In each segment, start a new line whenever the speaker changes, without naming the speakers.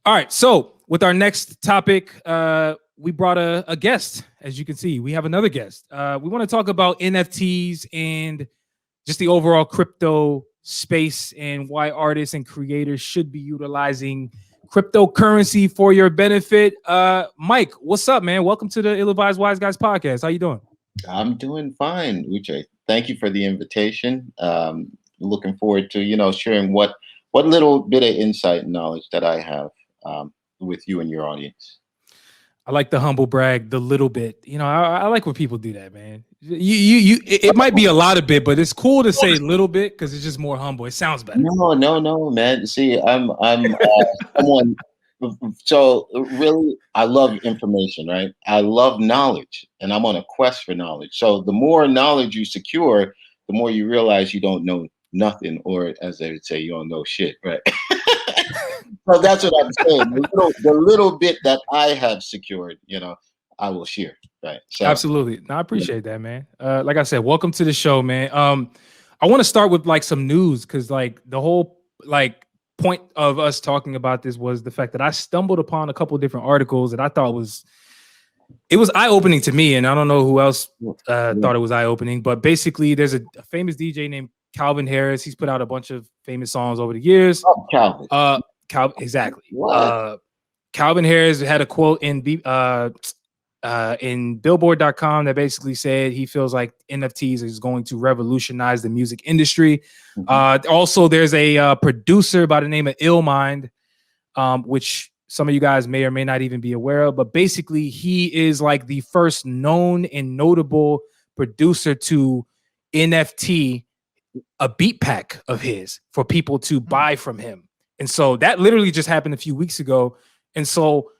All right. So with our next topic, we brought a guest. As you can see, we have another guest. We want to talk about NFTs and just the overall crypto space and why artists and creators should be utilizing cryptocurrency for your benefit. Mike, what's up, man? Welcome to the Ill Advised Wise Guys podcast. How you doing?
I'm doing fine, Uche. Thank you for the invitation. Looking forward to sharing what little bit of insight and knowledge that I have with you and your audience.
I like the humble brag, the little bit. I like when people do that, man. It might be a lot of bit, but it's cool to say little bit because it's just more humble. It sounds better.
No, man. See, I'm someone. So really, I love information, right? I love knowledge, and I'm on a quest for knowledge. So the more knowledge you secure, the more you realize you don't know nothing, or as they would say, you don't know shit, right? So that's what I'm saying. The little bit that I have secured, I will share, right? So
Absolutely. No, I appreciate that, man. Like I said, welcome to the show, man. I want to start with like some news because like the whole like point of us talking about this was the fact that I stumbled upon a couple of different articles that I thought was eye opening to me, and I don't know who else thought it was eye opening, but basically, there's a famous DJ named Calvin Harris. He's put out a bunch of famous songs over the years.
oh, Calvin.
Exactly.
What?
Calvin Harris had a quote in Billboard.com that basically said he feels like NFTs is going to revolutionize the music industry. Also, there's a producer by the name of Illmind, which some of you guys may or may not even be aware of, but basically he is like the first known and notable producer to NFT a beat pack of his for people to buy from him. And so that literally just happened a few weeks ago. And so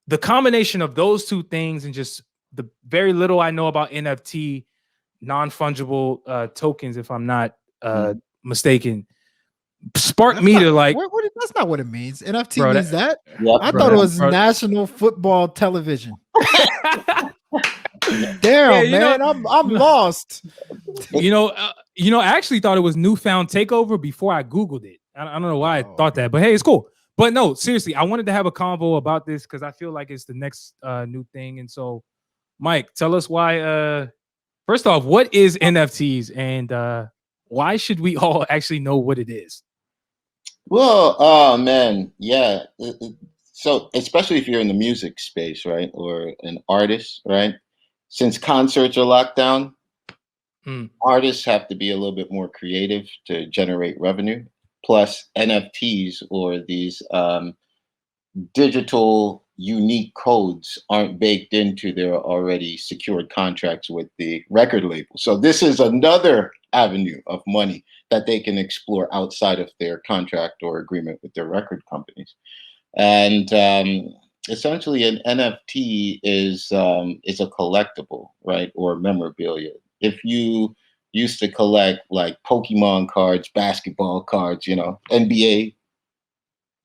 the combination of those two things and just the very little I know about NFT, non-fungible tokens, if I'm not mistaken, sparked me to like.
That's not what it means. NFT
Bro,
means that.
Yep,
I thought it was National Football Television. Damn, man, I'm lost.
I actually thought it was Newfound Takeover before I Googled it. I don't know why I thought that, but hey, it's cool. But no, seriously, I wanted to have a convo about this because I feel like it's the next new thing. And so, Mike, tell us why. First off, what is NFTs and why should we all actually know what it is?
Well, oh man, yeah. So especially if you're in the music space, right, or an artist, right? Since concerts are locked down, artists have to be a little bit more creative to generate revenue. Plus, NFTs or these digital unique codes aren't baked into their already secured contracts with the record label. So this is another avenue of money that they can explore outside of their contract or agreement with their record companies. And essentially, an NFT is a collectible, right, or memorabilia. If you used to collect like Pokemon cards, basketball cards, NBA,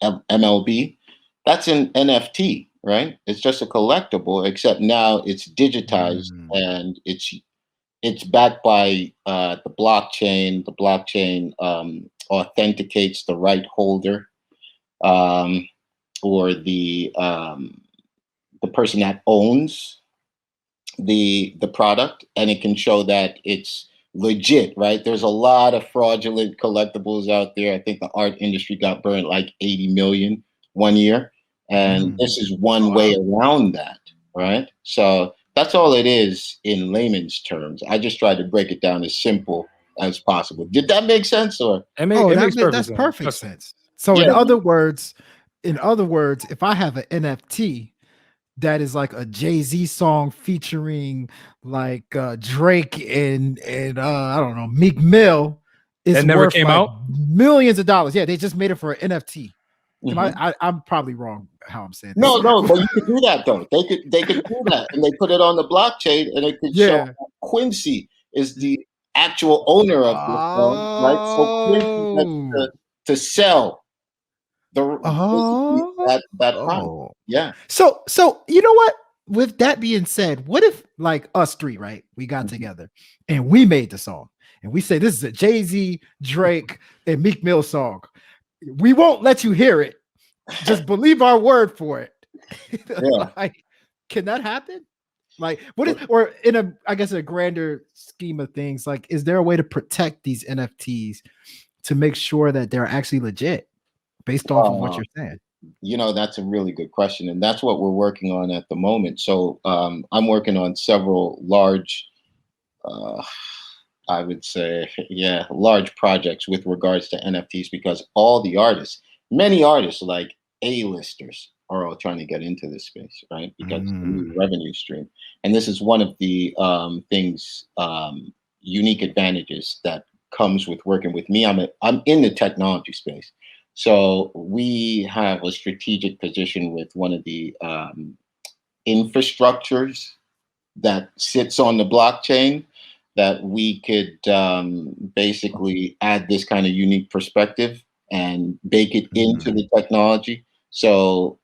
MLB, that's an NFT, right? It's just a collectible, except now it's digitized and it's backed by the blockchain. The blockchain authenticates the right holder or the person that owns the product, and it can show that it's legit, right? There's a lot of fraudulent collectibles out there. I think the art industry got burned like 80 million one year. And this is one way around that, right? So that's all it is in layman's terms. I just tried to break it down as simple as possible. Did that make sense? Or
That's perfect sense. So in other words, if I have an NFT that is like a Jay-Z song featuring like Drake and I don't know, Meek Mill,
that never came out,
millions of dollars. Yeah, they just made it for an NFT. I'm probably wrong how I'm saying
this. No, but you could do that though. They could do that, and they put it on the blockchain, and it could show that Quincy is the actual owner of this song, right? So Quincy has to sell that product. Yeah.
So you know what? With that being said, what if like us three, right? We got together and we made the song, and we say this is a Jay-Z, Drake, and Meek Mill song. We won't let you hear it just believe our word for it.
Yeah.
Like, can that happen? Like, what is, or in a, I guess, a grander scheme of things, like, is there a way to protect these NFTs to make sure that they're actually legit based off of what you're saying?
That's a really good question, and that's what we're working on at the moment. So I'm working on several large, I would say, large projects with regards to NFTs, because all the artists, many artists like A-listers, are all trying to get into this space, right? Because it's a new revenue stream, and this is one of the unique advantages that comes with working with me. I'm in the technology space. So we have a strategic position with one of the infrastructures that sits on the blockchain, that we could basically add this kind of unique perspective and bake it into the technology. So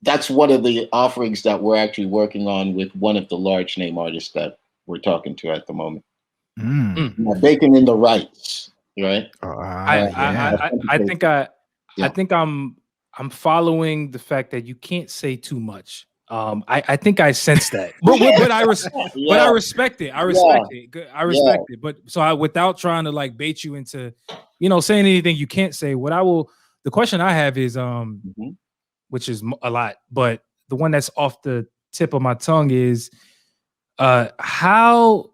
that's one of the offerings that we're actually working on with one of the large name artists that we're talking to at the moment. Baking in the rights. Right.
I think I'm following the fact that you can't say too much. I think I sense that, but I respect it. I respect it. But so without trying to like bait you into, saying anything you can't say. The question I have is, which is a lot, but the one that's off the tip of my tongue is, how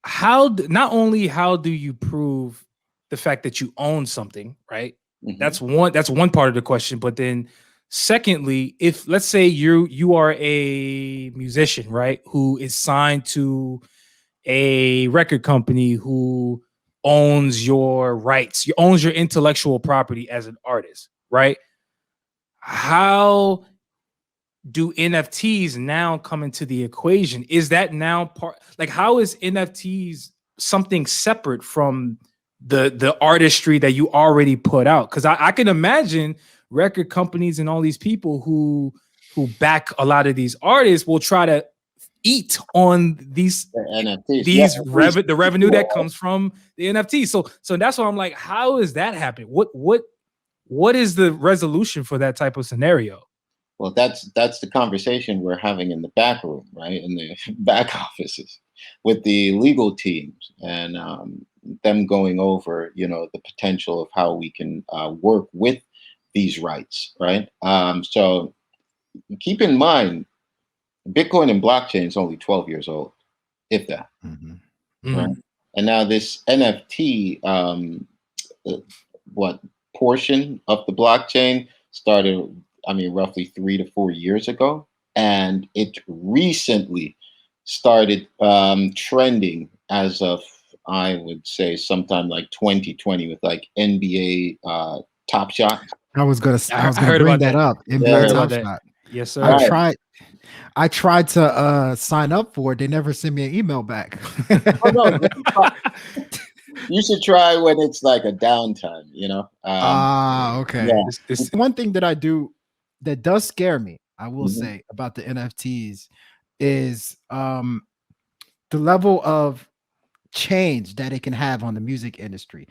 not only how do you prove the fact that you own something, right? That's one part of the question. But then secondly, if let's say you are a musician, right, who is signed to a record company who owns your rights, owns your intellectual property as an artist, right? How do NFTs now come into the equation? Is that now part, like, how is NFTs something separate from the artistry that you already put out? Because I can imagine record companies and all these people who back a lot of these artists will try to eat on these NFTs, the revenue that comes from the NFT. So that's why I'm like, how is that happening? What is the resolution for that type of scenario?
Well, that's the conversation we're having in the back room, right? In the back offices with the legal teams, and them going over, the potential of how we can work with these rights, right? So keep in mind, Bitcoin and blockchain is only 12 years old, if that. Right? And now this NFT, portion of the blockchain started, roughly 3 to 4 years ago, and it recently started trending as of, I would say, sometime like 2020 with like NBA Top Shot.
I was gonna bring that up. NBA Top Shot.
Yes, sir.
I tried to sign up for it. They never sent me an email back.
You should try when it's like a downtime,
okay. Yeah. One thing that I do that does scare me, I will say, about the NFTs is the level of change that it can have on the music industry.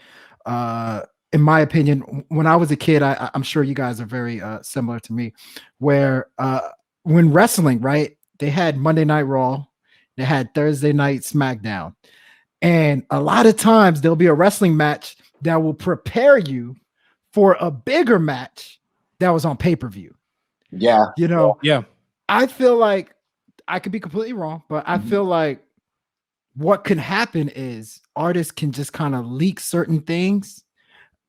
In my opinion, when I was a kid, I'm sure you guys are very similar to me, where when wrestling, right, they had Monday Night Raw, they had Thursday Night SmackDown. And a lot of times there'll be a wrestling match that will prepare you for a bigger match that was on pay-per-view.
Yeah.
Yeah.
I feel like, I could be completely wrong, but I feel like what can happen is artists can just kind of leak certain things,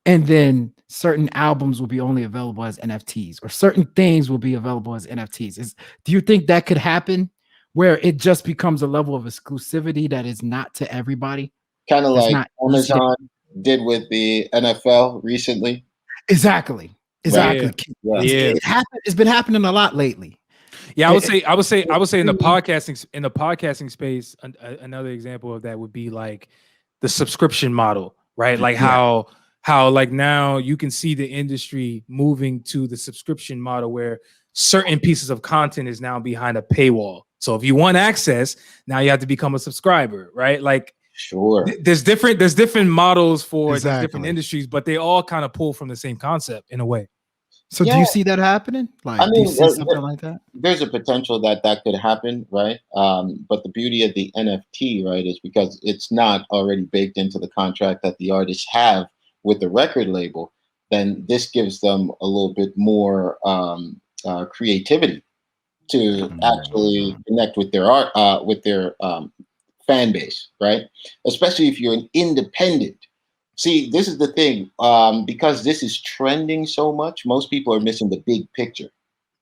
and then certain albums will be only available as NFTs, or certain things will be available as NFTs. Do you think that could happen, where it just becomes a level of exclusivity that is not to everybody?
Kind of like Amazon did with the NFL recently.
Exactly.
Right.
Yeah. It's been happening a lot lately.
Yeah, I would say in the podcasting space, another example of that would be like the subscription model, right? Like how like now you can see the industry moving to the subscription model where certain pieces of content is now behind a paywall. So if you want access, now you have to become a subscriber, right? Like
Sure.
There's different models for these different
Exactly.
industries, but they all kind of pull from the same concept in a way.
So do
Yeah.
you see that happening? Like,
I
do you
mean,
see something like that?
there's a potential that that could happen, right? But the beauty of the NFT, right, is because it's not already baked into the contract that the artists have with the record label, then this gives them a little bit more creativity to actually
Mm.
connect with their art, with their fan base, right? Especially if you're an independent. See, this is the thing. Because this is trending so much, most people are missing the big picture.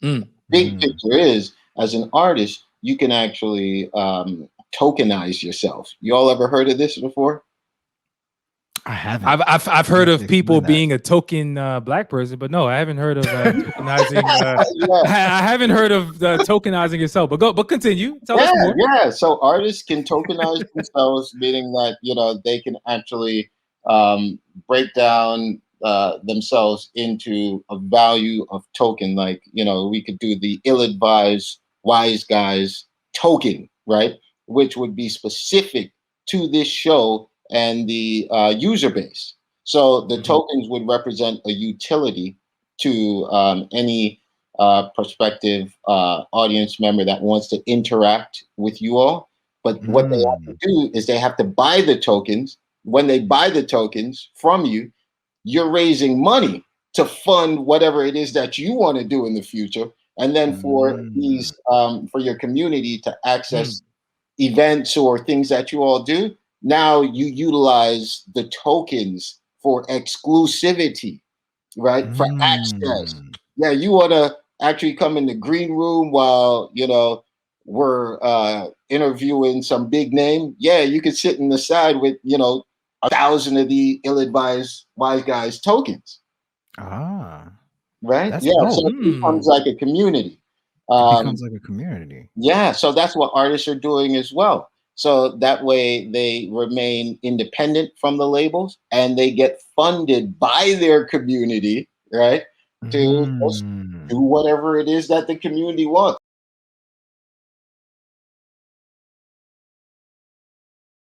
Mm.
Big
Mm.
picture is, as an artist, you can actually tokenize yourself. You all ever heard of this before?
I haven't.
I've
You
heard
have to
of people
explain that.
being a token black person, but no, I haven't heard of tokenizing.
Yeah,
I haven't heard of tokenizing yourself. But continue. Tell us
yeah,
more.
yeah. So artists can tokenize themselves, meaning that they can actually break down themselves into a value of token. Like we could do the ill-advised wise guys token, right? Which would be specific to this show and the user base. So the
Mhm.
tokens would represent a utility to any prospective audience member that wants to interact with you all. But what they have to
Mm.
do is they have to buy the tokens. When they buy the tokens from you, you're raising money to fund whatever it is that you want to do in the future. And then for
Mm.
these, for your community to
Mm.
access events or things that you all do, now you utilize the tokens for exclusivity, right? For access.
Mm.
Yeah, you want to actually come in the green room while we're interviewing some big name. Yeah, you could sit in the side with 1,000 of the ill-advised wise guys tokens,
Ah,
right?
that's
Yeah, so
dope.
it becomes
Mm.
like a community.
It
Um,
becomes like a community.
yeah, so that's what artists are doing as well. So that way they remain independent from the labels and they get funded by their community, right? To just do
Mm.
whatever it is that the community wants.